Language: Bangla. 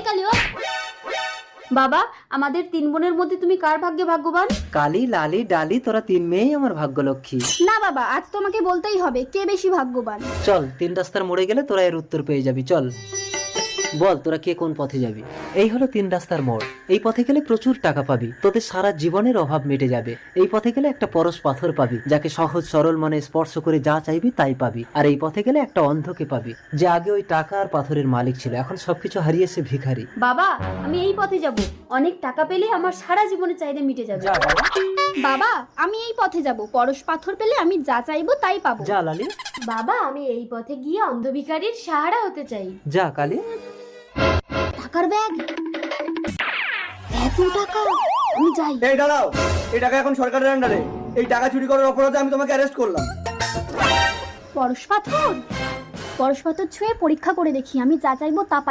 এই কালি ও বাবা, আমাদের 3 বোনের মধ্যে তুমি কার ভাগ্যে ভাগ্যবান? কালি, লালি, ডালি, তোরা 3 মেয়েই আমার ভাগ্যলক্ষ্মী। না বাবা, আজ তোমাকে বলতেই হবে কে বেশি ভাগ্যবান। চল 3 রাস্তার মোড়ে গেলে তোরা এর উত্তর পেয়ে যাবি। চল বল তোরা কে কোন পথে যাবি। এই হলো 3 রাস্তার মোড়। এই পথে গেলে প্রচুর টাকা পাবি, তোদের সারা জীবনের অভাব মিটে যাবে। এই পথে গেলে একটা পরশ পাথর পাবি, যাকে সহজ সরল মনে স্পর্শ করে যা চাইবি তাই পাবি। আর এই পথে গেলে একটা অন্ধকে পাবি, যে আগে ওই টাকা আর পাথরের মালিক ছিল, এখন সবকিছু হারিয়েছে ভিখারি। বাবা, আমি এই পথে যাব, অনেক টাকা পেলে আমার সারা জীবনের চাহিদা মিটে যাবে। বাবা, আমি এই পথে যাব, পরশ পাথর পেলে আমি যা চাইবো তাই পাবো। যা লালি। বাবা, আমি এই পথে গিয়ে অন্ধ ভিখারির সাহারা হতে চাই। যা কালি। টাকার ব্যাগ, এত টাকা, আমি যাই। এই দাঁড়াও, এই টাকা এখন সরকারের আন্ডারে। এই টাকা চুরি করার অপরাধে আমি তোমাকে অ্যারেস্ট করলাম। পরশ পাথর, পরশ পাথর ছুঁয়ে পরীক্ষা করে দেখি, আমি যা চাইবো তা পাই।